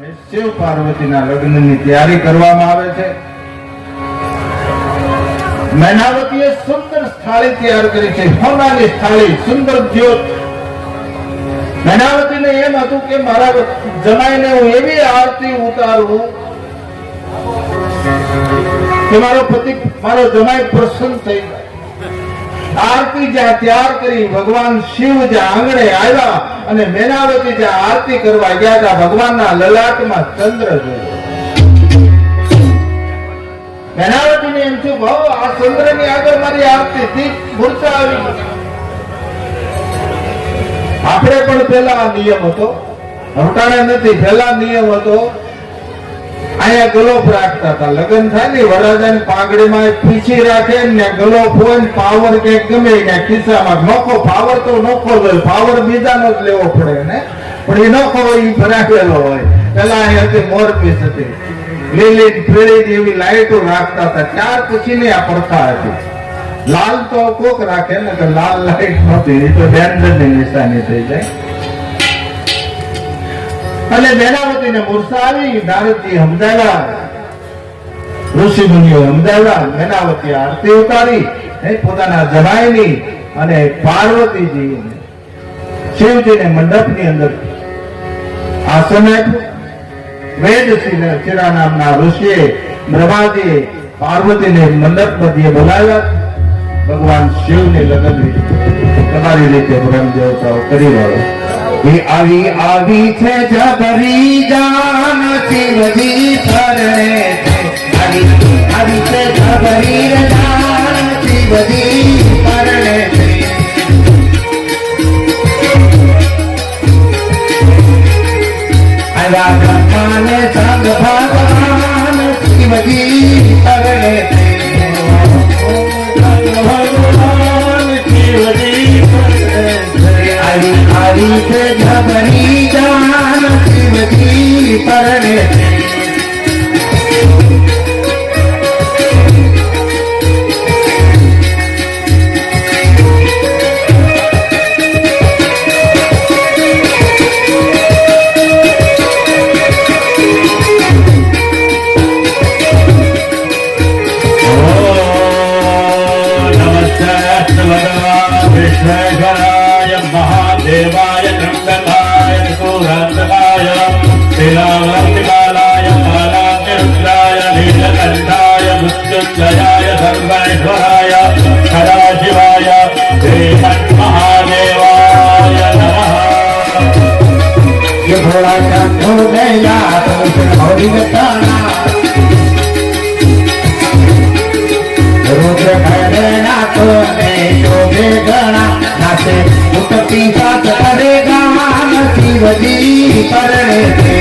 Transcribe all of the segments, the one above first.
શિવ પાર્વતીના લગ્નની તૈયારી કરવામાં આવે છે. મૈનાવતીએ સુંદર થાળી તૈયાર કરી છે, સોનાની થાળી, સુંદર જ્યોત. મૈનાવતીને એમ હતું કે મારા જમાઈને હું એવી આરતી ઉતારું કે મારો પતિ, મારો જમાઈ પ્રસન્ન થઈ જાય. આરતી જ્યાં તૈયાર કરી, ભગવાન શિવ જ્યાં આંગણે આવ્યા અને મૈનાવતી જ્યાં આરતી કરવા ગયા હતા, ભગવાનના લલાટમાં ચંદ્ર જોયો. મૈનાવતીને એમ થયું, ભાવ આ ચંદ્રની આગળ મારી આરતી થી મૂર્છા આવી. આપણે પણ પેલા નિયમ હતો, હટાણે નથી, પેલા નિયમ હતો, અહીંયા ગલોપ રાખતા હતા. લગ્ન થાય ને વરરાજાની પાઘડીમાં પીછી રાખે ને ગલોપ હોય ને પાવર કે ગમે ને ખિસ્સામાં નોખો પાવર તો નોખો જ હોય, પાવર બીજાનો જ લેવો પડે ને, પણ એ નોખો હોય એ ભરાયેલો હોય. પેલા અહીં હતી મોરપીસ હતી, લીલી પીળી એવી લાઈટો રાખતા હતા. ત્યાર પછી ની આ પ્રથા હતી. લાલ તો કોક રાખે ને, તો લાલ લાઈટ નહોતી, એ તો ડેન્જરની નિશાની થઈ જાય. અને મૈનાવતીને મૂર્છા આવી. નારદજી સમજાવ્યા, ઋષિ મુનિઓ સમજાવ્યા. મૈનાવતી આરતી ઉતારી પોતાના જમાઈની અને પાર્વતીજી શિવજીને મંડપની અંદર આસન આપ્યું. વેદ શિરા નામના ઋષિએ બ્રહ્માજીએ પાર્વતીને મંડપ મધ્યે બોલાવ્યા. ભગવાન શિવની લગ્ન તમારી રીતે બ્રહ્મ દેવતાઓ કરી વાળો. આવી આવી છે જબરી જાન શિવજી પરણે છે. આવી છે જબરી જાન શિવજી પરણે છે. આવ્યા બ્રહ્માને સંગ ભગવાન શિવજી પરણે છે. ભગવાન શિવજી પરણે છે. આવી છે જબરી જાન શિવજી પરણે છે. विश्वेश्वराय महादेवाय त्र्यंबकाय त्रिपुरान्तकाय शीलावर्तिकालाय कालाग्निरुद्राय नीलकण्ठाय मृत्युञ्जयाय सर्वेश्वराय सदाशिवाय श्रीमन्महादेवाय नमः. ये थोड़ा चंदो गया तो भौरी बताना रुद्र भैरना तो शोभे गणा नाचे उठती साथ करेगा शिवजी परणे थे.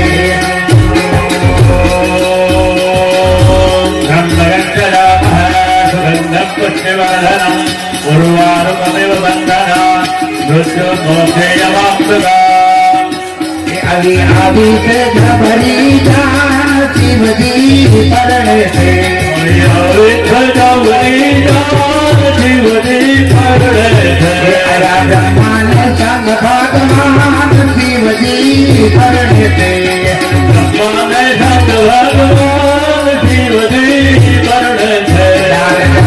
सुगंधं पुष्टिवर्धनम् उर्वारुकमिव बन्धना मृत्युमोक्षेयमाप्तुका. अभी आदि से जबरी जान शिवजी परणे थे. शिवजी परणे थे. राजा मान संग भगवान शिवजी परणे थे. मान संग भगवान शिवजी परणे थे.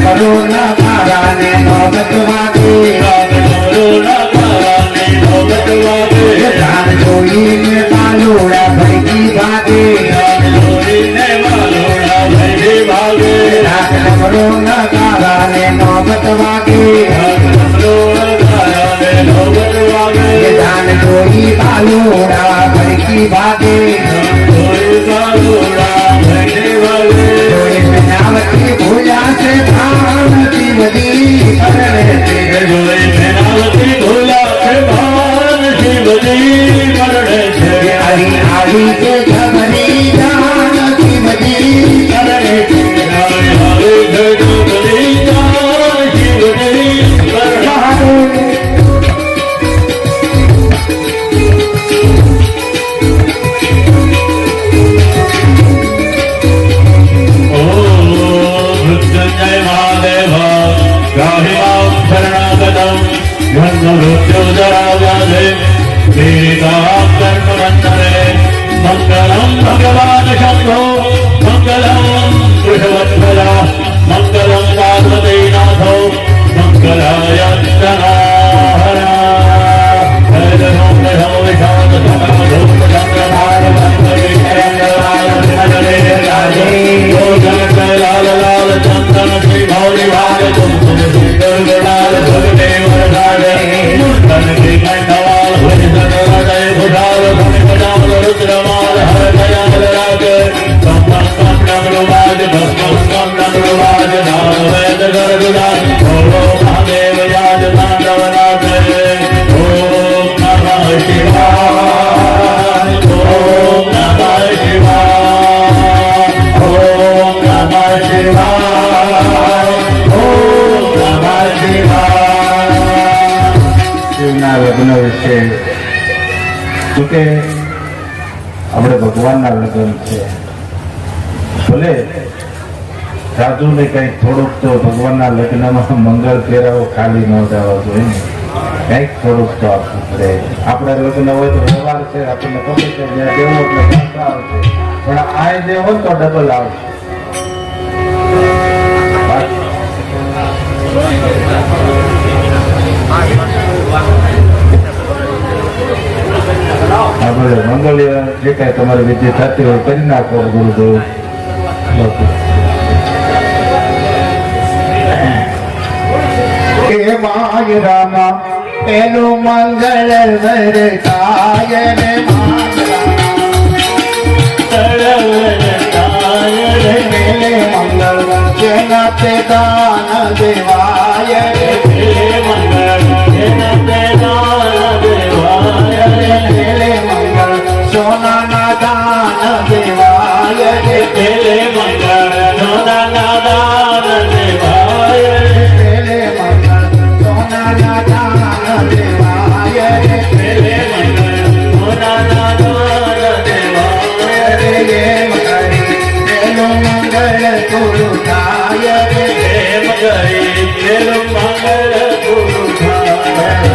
करुणा काराने नौबत वागे, करुणा काराने नौबत वागे. जान जोई में बालोड़ा भैगी भागे, जान जोई में बालोड़ा भैगी भागे. करुणा काराने नौबत वागे, करुणा काराने नौबत वागे. जान जोई बालोड़ा भैगी भागे, जोई बालोड़ा भैगी भागे. जोई मैनावती भूला से भान शिवजी परणे थे. जोई मैनावती भूला से भान शिवजी परणे थे. हरि हरि के जबरी जान शिवजी परणे थे. हरि हरि के जबरी जान शिवजी परणे थे. मृत्युंजय महादेव गाहि मां शरणागतम् मृत्युजरा व्याधे पीडितां कर्मबन्धने मंगल ભગવાન શંભો મંગલમ વૃષભધરા મંગલમ પાર્વતી નાથો મંગલાય લાલ લાલ ચંદન શ્રી ભૌરી ભાગ લાલ ભગદેવ મૂર્તન શ્રી કંઠવાલ હૃદય ભુજાલ ભૂમિપદાલ રુદ્રમાલ હર દયાલ રાગ સંપન્ન નગરવાજ ભસ્મ નગરવાજ નામ વેદ ગર્ગદાસ ભોળો મહાદેવ યાદ તાંડવ નાથે ઓમ નમઃ શિવાય ઓમ નમઃ શિવાય ઓમ નમઃ શિવાય ઓમ નમઃ શિવાય. શિવના લગ્ન વિશે જોકે આપણે ભગવાનના લગ્ન છે, ભલે સાધુ ને કઈક થોડુંક તો ભગવાનના લગ્નમાં મંગળ ફેરાવો ખાલી ન જવા જોઈએ ને, કઈક થોડુંક તો આપવું પડે. આપણા લગ્ન હોય તો વ્યવહાર છે, આપણને ખબર છે જ્યાં દેવો એટલે પાછા આવશે, પણ આ જે હોય તો ડબલ આવશે. આપણે મંગળીય જે કાંઈ તમારી વિધિ થતી હોય કરી નાખો ગુરુદેવ. કે માય રામા પેલું મંગળ વરતાય રે મેલે મંગળ જેના તે દાન દેવાય રે મેલે મંગળ સોનાના દાન દેવાય રે મેલે મંગળ સોનાના દાન દેવાય મેલે મંગળ સોનાના દાન દેવાય રે મેલે મંગળ સોનાના દાન દેવાય રે મેલું મંગળ ગુરુ થાય રે મેલું મંગળ ગુરુ થાય.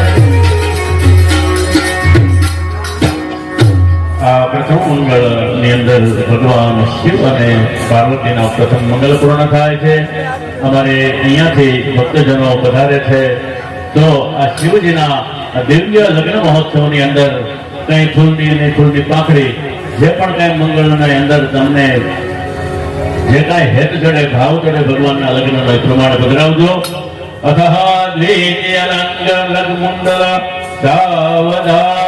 આ પ્રથમ મંગળ ની અંદર ભગવાન શિવ અને પાર્વતીના પ્રથમ મંગળ પૂર્ણ થાય છે. અમારે અહીંયાથી ભક્તજનો પધારે છે, તો આ શિવજીના દિવ્ય લગ્ન મહોત્સવની અંદર કઈ ફૂલની પાંખડી જે પણ કઈ મંગળની અંદર તમને જે કાંઈ હેત જડે ભાવ જડે ભગવાનના લગ્નનો એ પ્રમાણે પધરાવજો. અથઃ દ્વિતીયલંગલગ્મુંડલ સાવધા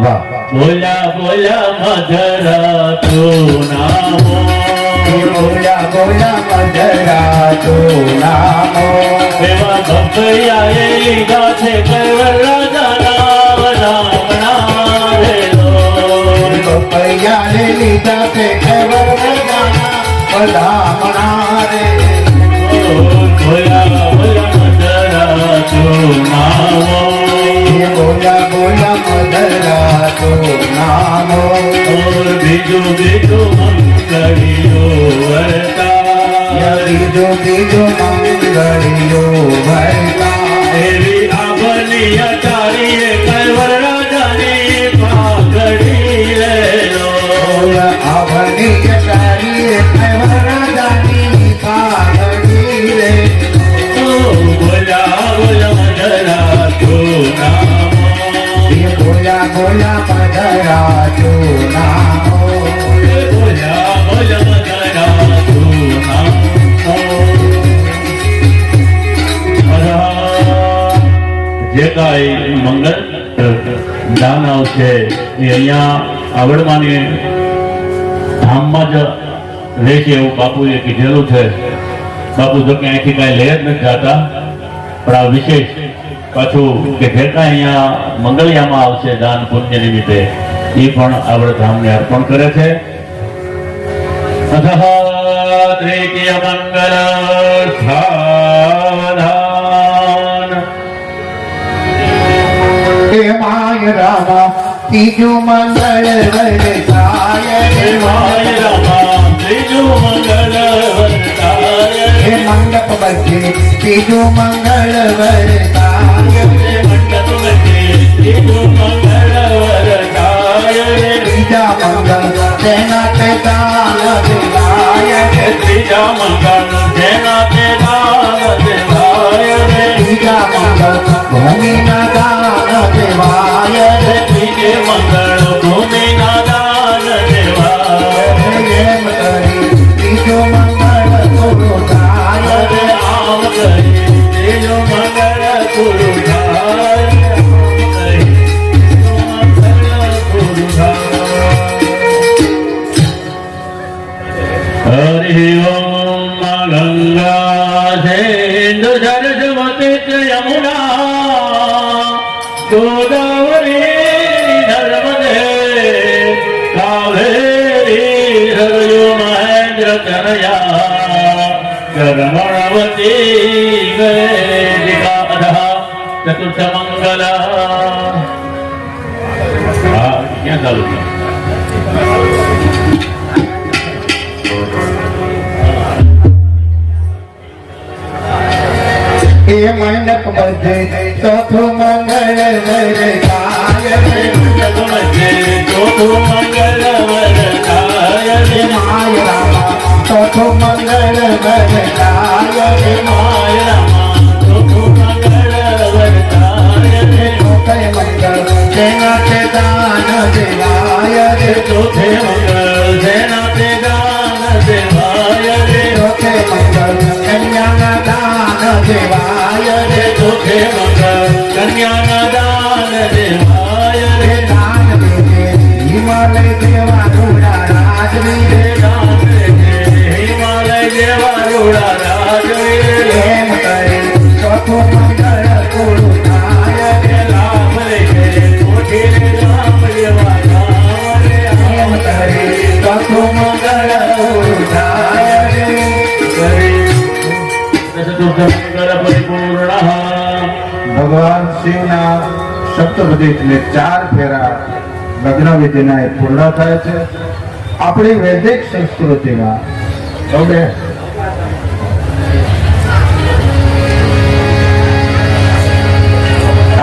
વાહ, બોલ્યા બોલ્યા મધરા તું નામો બોલ્યા બોલ્યા મધરા તું નામો એવા ભપૈયાએ લીધા છે કૈવર રાજાના નામના રેલો પૈયાને લીધા તે ખબર ભલામણા રે બોલ્યા બોલ્યા મધરા તું નામો બોલ્યા બોલ્યા મધરા તું નામો બીજું બીજું મંગળીઓ વરતા બીજો બીજો મંગળીઓ ભરતા એવી આભલી અટારીએ કૈવર રાજાની પાઘડી લેલો આવની જટારી ખબર રાજાની પાઘડી રે બોલ્યા બોલ્યા મધરા તું નામો બોલ્યા બોલ્યા મધરા તું નામો બોલ્યા બોલ્યા મધરા તું નામો. જે કાંઈ મંગળ દાન આવશે એ અહીંયા આવડમાની ધામમાં જ રહેશે એવું બાપુએ કીધેલું છે. બાપુ જો કે અહીંથી કાંઈ લઈ જ નથી જતા, પણ આ વિશેષ પાછું કે જે કાંઈ અહીંયા મંગળિયામાં આવશે દાન પુણ્ય નિમિત્તે એ પણ આવડ ધામને અર્પણ કરે છે. અથઃ તૃતીય મંગળ સાવધાન હે માય રામા ત્રીજું મંગળ વરસાય હે માય રામા ત્રીજું મંગળ વરસાય હે મંડપ બજે ત્રીજું મંગળ વરસાય હે મંડપ બજે ત્રીજું મંગળ વરસાય ત્રીજા મંગળ ત્રીજા મંગળ જેના તે દાન દેવાય રે ત્રીજા મંગળ ભૂમિના દાન દેવાય રે ત્રીજે મંગળ ભૂમિના દાન દેવાય એમ કરી ત્રીજો મંગળ પૂરો થાય રે આમ કરી ત્રીજો મંગળ પૂરું થાય हरि ओम गंगा सिंधु सरस्वती यमुना गोदावरी नर्मदे कावेरी सरयू महेंद्र तनया कर्मणवती वेदिका अधः चतुर्थ मंगला क्या चालू है એ મંડપ બધે ચોથું મંગળ વરસાય રે ચોથું મંગળ વરસાય રે માય રામા ચોથું મંગળ વરસાય રે માય રામા ચોથું મંગળ વરસાય રે ચોથે મંગળ જેના તે દાન દેવાય રે ચોથે મંગળ જેના તે દાન દેવાય રે ચોથે મંગળ કન્યાના દાન દેવાય રે ચોથે મંગળ કન્યાના દાન દેવાય રે રે દાન દેજે હિમાલય દેવા રૂડા રાજવી રે દાન દેજે હિમાલય દેવા રૂડા રાજવી એમ કરે ચોથું મંગળ પૂરું થાય રે લાભ રે કોઠી રે રામ દેવા રામ રે એમ કરે ચોથું મંગળ પૂરું થાય રે ચતુર્થ મંગળ પરિપૂર્ણ ભગવાન શિવના સપ્તપદી એટલે 4 ફેરા લગ્ન વિધિના એ પૂર્ણ થાય છે. આપણી વૈદિક સંસ્કૃતિમાં હવે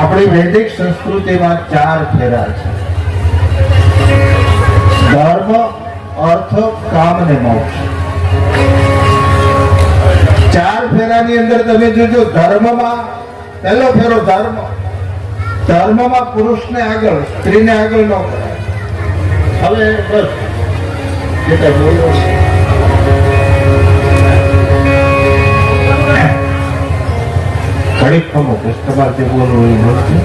આપણી વૈદિક સંસ્કૃતિમાં 4 ફેરા છે: ધર્મ, અર્થ, કામ ને મોક્ષ. 4 ફેરાની અંદર તમે જોજો, ધર્મમાં પહેલો ફેરો ધર્મ. ધર્મમાં પુરુષને આગળ, સ્ત્રીને આગળ ન કરાય. હવે બસ જેટલા બોલો ઘડીક ખમો, બસ તમારે જે બોલવું એ બોલજો.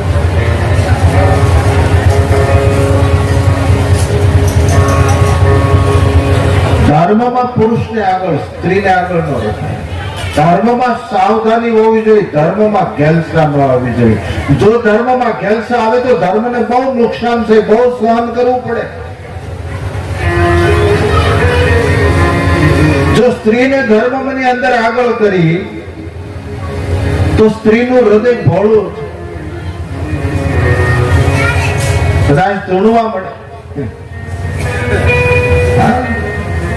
ધર્મમાં પુરુષને આગળ, સ્ત્રીને આગળ ન રખાય. ધર્મમાં સાવધાની હોવી જોઈએ, ધર્મમાં ઘેલસા ન આવવી જોઈએ. જો ધર્મમાં ઘેલસા આવે તો ધર્મને બહુ નુકસાન છે, બહુ સહન કરવું પડે. જો સ્ત્રીને ધર્મની અંદર આગળ કરી તો સ્ત્રીનું હૃદય ભોળું છે, કદાચ ધૂણવા મળે.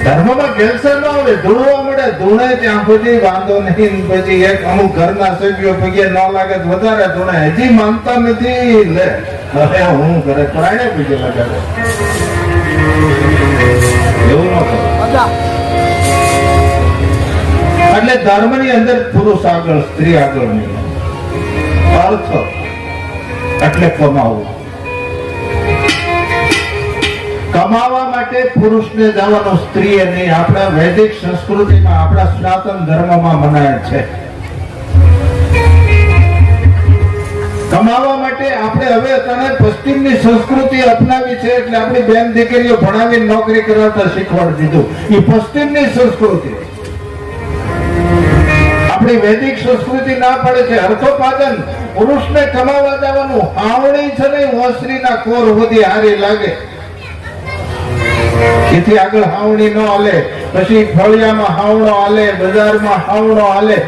ધર્મમાં કેન્સર ન આવે, ધૂણવા મળે. ધૂણે ત્યાં સુધી વાંધો નહીં, પછી એક અમુક ઘરના સભ્યો પગે ન લાગે તો વધારે ધૂણે. હજી માનતા નથી, લે હવે હું ઘરે પ્રાણે પગે લગાડે. એવું ન કરે. એટલે ધર્મની અંદર પુરુષ આગળ, સ્ત્રી આગળ નહીં. અર્થ એટલે કમાવું. કમાવા માટે પુરુષને જવાનો, સ્ત્રીએ નહીં. આપણા વૈદિક સંસ્કૃતિમાં, આપણા સનાતન ધર્મમાં મનાય છે. કમાવા માટે આપણે હવે અત્યારે પશ્ચિમની સંસ્કૃતિ અપનાવી છે, એટલે આપણી બેન દીકરીઓ ભણાવી નોકરી કરાવતા શીખવાડી દીધું. એ પશ્ચિમની સંસ્કૃતિ. આપણી વૈદિક સંસ્કૃતિ ના પડે છે અર્થોપાદન. પુરુષને કમાવા જવાનું. આવણી છે ને ઓસરીના કોર સુધી હારી લાગે, એથી આગળ હાવણી નો હાલે. પછી ફળિયામાં હાવણો હાલે, બજારમાં હાવણો હાલે.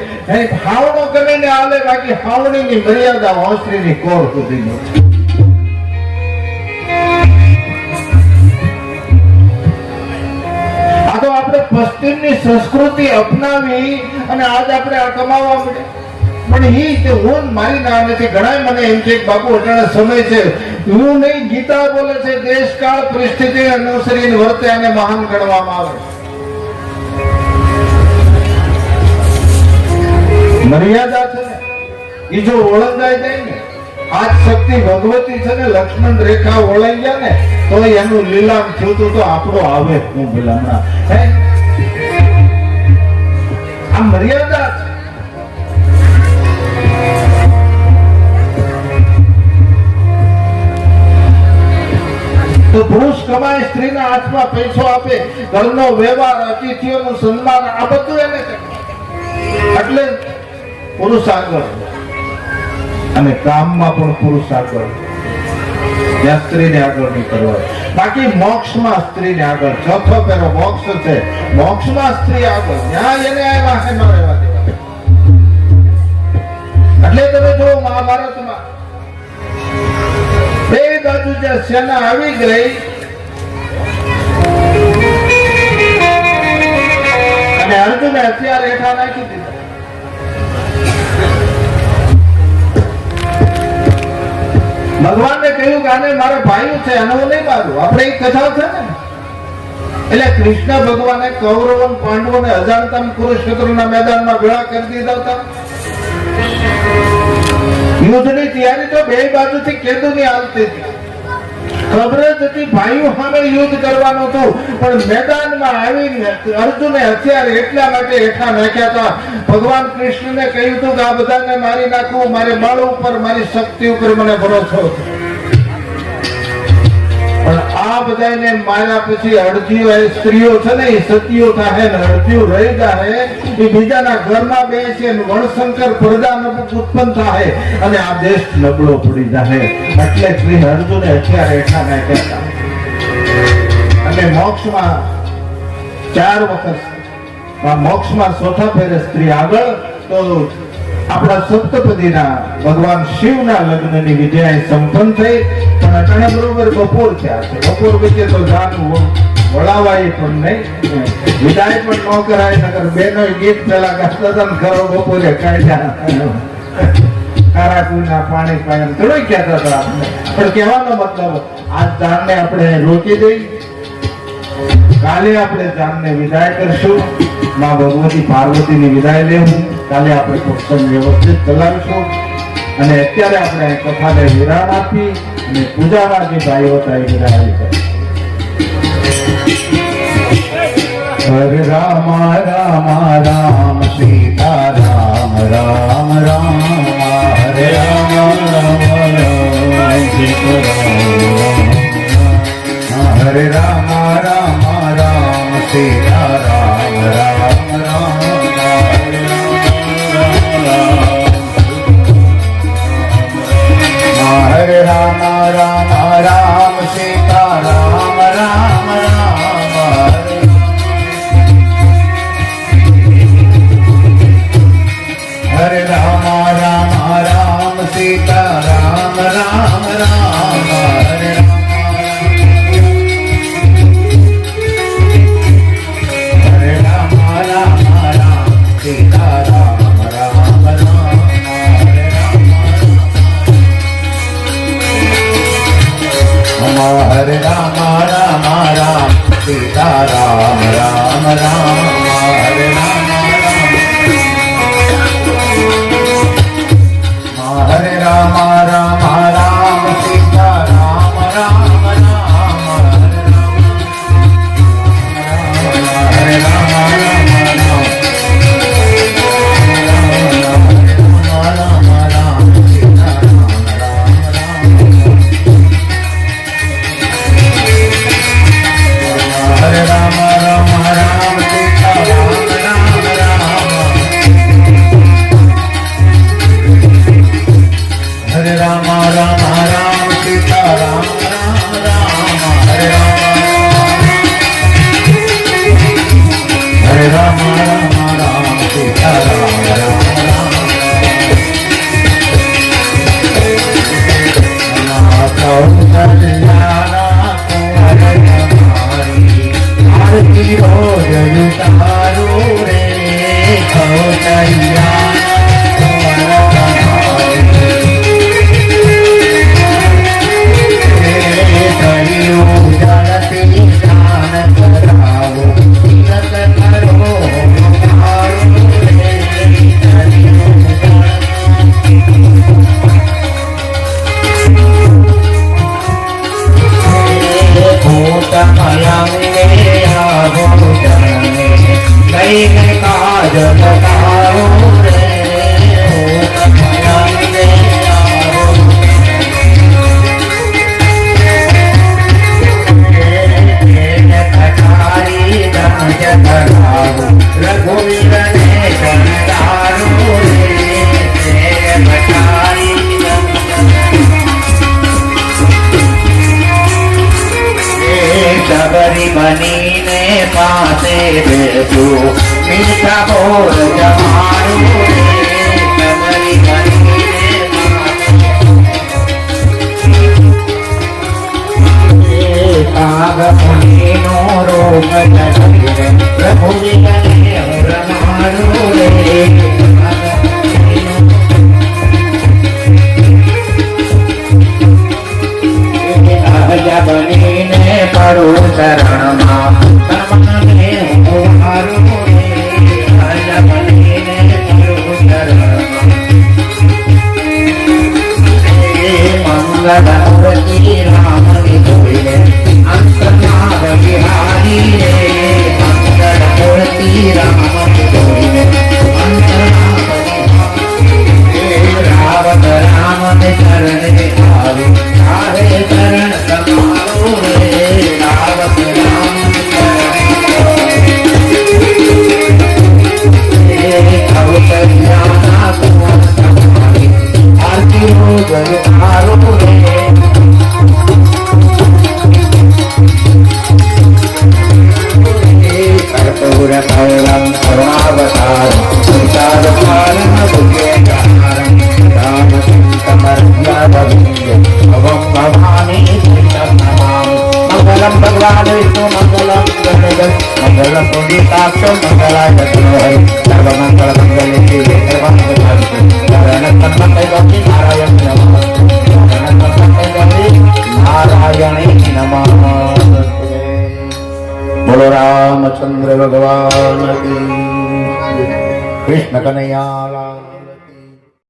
હાવણો ગમે ને હાલે, બાકી હાવણીની મર્યાદા ઓસરીની કોર સુધી નથી. આ તો આપણે પશ્ચિમની સંસ્કૃતિ અપનાવી અને આજ આપણે આ કમાવા મળે. પણ ઈ કે હું મારી ના નથી. ઘણા મને એમ છે કે બાપુ અટાણે સમય છે, હું નહીં. ગીતા બોલે છે દેશકાળ પરિસ્થિતિ અનુસરીને વર્તે અને મહાન ગણવામાં આવે. મર્યાદા છે ને એ જો ઓળંગાઈ જાય ને, આજ શક્તિ ભગવતી છે ને, લક્ષ્મણ રેખા ઓળાઈ ગયા ને તો એનું લીલામ થયું તો આપણો આવે હું ભલામણા હે આ મર્યાદા છે. તો પુરુષ કમાય, સ્ત્રીના હાથમાં પૈસો આપે, ઘરનો વ્યવહાર, અતિથિઓનું સન્માન, આ બધું એને કરે. એટલે પુરુષ આગળ અને કામમાં પણ પુરુષ આગળ, ત્યાં સ્ત્રીને આગળ નહીં કરવા. બાકી મોક્ષમાં સ્ત્રીને આગળ, ચોથો પેરો મોક્ષ છે, મોક્ષમાં સ્ત્રી આગળ, ત્યાં એને વાહે ન રહેવા દેવા. એટલે તમે જો મહાભારતમાં બે બાજુ જે સેના આવી ગઈ અને અર્જુને હથિયાર હેઠા નાખી દીધા. ભગવાનને કહ્યું કે આને મારા ભાઈઓ છે, આને હું નહીં મારું. આપણે એક કથા છે ને, એટલે કૃષ્ણ ભગવાને કૌરવ પાંડવોને અજાણતા કુરુક્ષેત્રના મેદાનમાં ભેળા કરી દીધા હતા. યુદ્ધની તૈયારી તો બે બાજુથી કેદુની હાલતી હતી. ખબર જ હતી ભાઈઓ સામે યુદ્ધ કરવાનું હતું, પણ મેદાનમાં આવીને અર્જુને હથિયાર એટલા માટે હેઠા નાખ્યા હતા. ભગવાન કૃષ્ણને કહ્યું હતું કે આ બધાને મારી નાખવું, મારે બળ ઉપર, મારી શક્તિ ઉપર મને ભરોસો હતો. પણ આ બધાને માર્યા પછી અડધીઓ સ્ત્રીઓ છે ને એ સતીઓ થાય ને અડધીઓ રહી જાય, એ બીજાના ઘરમાં બેસે ને વણશંકર પ્રજા ઉત્પન્ન થાય અને આ દેશ નબળો પડી જાય. એટલે શ્રી અર્જુને હથિયાર હેઠા નાખ્યા હતા. અને મોક્ષમાં 4 વખત, મોક્ષમાં ચોથા ફેરે સ્ત્રી આગળ. તો આપણા સપ્તપદીના ભગવાન શિવના લગ્નની વિધિ સંપન્ન થઈ. પણ અટાણે બરોબર બપોર થયા છે. બપોર વચ્ચે તો જાન વળાવાય પણ નહીં, વિદાય પણ ન કરાય. નગર બેનો ગીત પેલા ગાતા હતા ને ઘરો બપોરે કાઢ્યા કારાકુના પાણી પાણી થોડું કહેતા હતા આપણે. પણ કહેવાનો મતલબ આ જાનને આપણે રોકી દઈ, કાલે આપણે જાનને વિદાય કરશું. માં ભગવતી પાર્વતીની વિદાય લેવું. કાલે આપણે સત્સંગ વ્યવસ્થિત ચલાવીશું અને અત્યારે આપણે કથાને વિરામ આપી અને પૂજામાં જે ભાઈઓ હતા એ બધા આવી જાય. હરે રામ રામ રામ સીતા રામ રામ રામ હરે રામ રામ રામ સીતા રામ હરે રામ રામ રામ સીતા રામ રામ રામ હરે રામ રામ રામ સીતા રામ રામ રામ હરે રામ રામ રામ સીતા રામ રામ રામ હરે રામ રામ રામ સીતા રામ રામ રામ હરે રામ રામ રામ સીતા રામ રામ રામ હરે રામ હરે રામ રામ રામ સીતા રામ રામ રામ હરે રામ રામ રામ હરે રામ રામ રામ સીતા રામ રમયંગે આવો ચરણે લઈને કાજ બતાવો રે રમયંગે આવો કટારી ધન જતરાવો રઘુવીરને જનતારો રે કટારી સબરી બનીને પાસે બેઠું મીઠા બોલ જમારું રે સબરી બનીને કાગ મુનિનો રોગ જગીરે પ્રભુજીને હું રમાડું રે બનીને પડું શરણમાં તમને હું હારું રે બનીને પડું શરણમાં મંગળમૂર્તિ રામની જોઈને અંતનાદ બિહારી રે મંગળમૂર્તિ રામની જોઈને અંતનાદ રાવત રામને ચરણે આવી તારે ચરણ તમારો રે રાવત રામને ચરણે અવતર્યાના કુંવર તમારી આરતી હો જગતારો રે કર્પૂર કૈલમ કરુણાવતારમ વિચાર પાલન ભુજેગારમ મંગલમ ભગવાન વિષ્ણુ મંગલમ ગણેશ મંગલમ પુંડિતાક્ષ મંગલાય ચતુર્ભય સર્વમંગલ મંગલે શિવે સર્વાંગશાંતિ શરણ સન્મતય ગૌરી નારાયણ નમઃ શરણ સન્મતય ગૌરી નારાયણ નમઃ બોલો રામચંદ્ર ભગવાન કી કૃષ્ણ કનૈયા લાલ